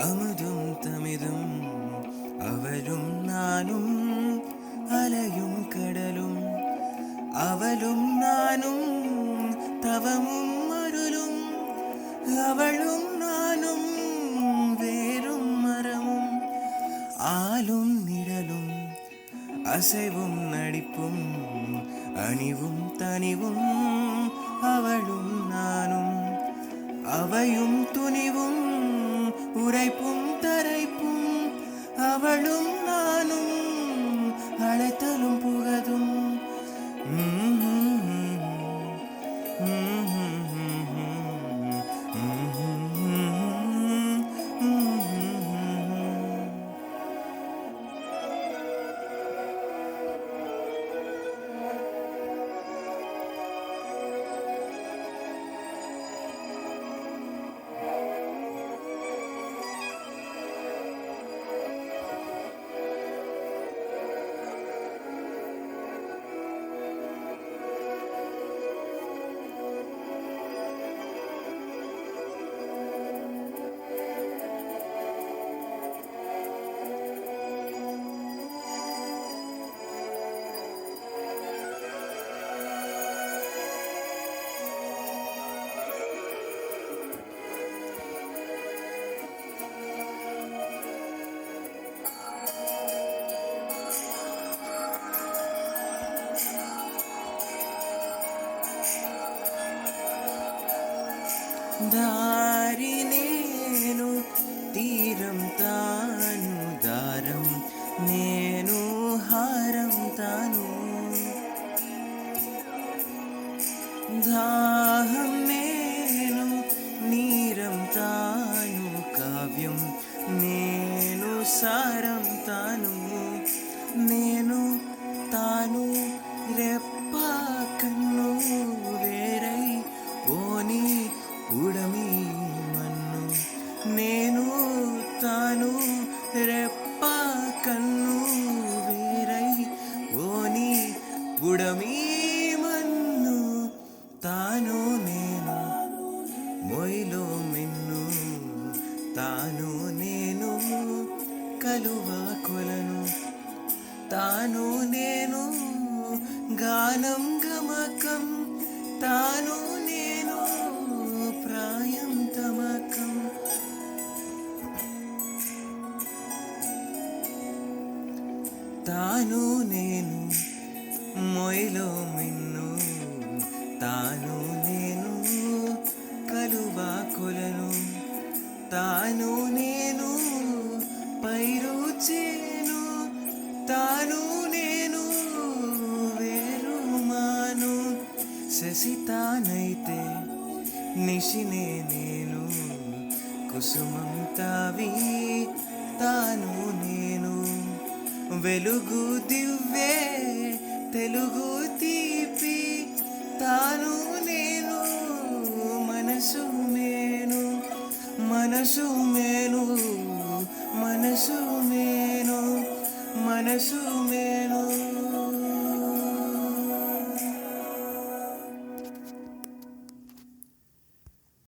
அமுதும் தமிதும் அவளும் நானும் அலையும் கடலும் அவளும் நானும் தவமும் அருளும் அவளும் நானும் வேறும் மரமும் ஆளும் நிழலும் அசைவும் நடிப்பும் அணிவும் தனிவும் அவளும் நானும் அவையும் துணிவும் உரைப்பும் தரைப்பும் அவளும் நானும் அழைத்தலும் புகதும் దారి నేను తీరం తాను దారం నేను హారం తాను దాహం నేను నీరం తాను కావ్యం నేను సారం తాను నేను తాను రెప్ప కన్ను వేరై పోని ఉడమి మన్ను నేను తాను రెప్ప కన్ను వేరై పోని ఉడమి మన్ను తాను నేను మొయిలో మిన్ను తాను నేను కలువ కొలను తాను నేను గానం గమకం తాను నేను ప్రాయం తమకం తాను నేను మొయిలో మిన్ను తాను నేను కలువ కొలను తాను నేను పైరు చేను తాను నేను వేరుమాను శశితానైతే నిశినే నేను కుసుమం తావి తాను నేను వెలుగు దివ్వే తెలుగు తీపి తాను నేను మనసు మేను మనసు మేను మనసు మేను మనసు మేను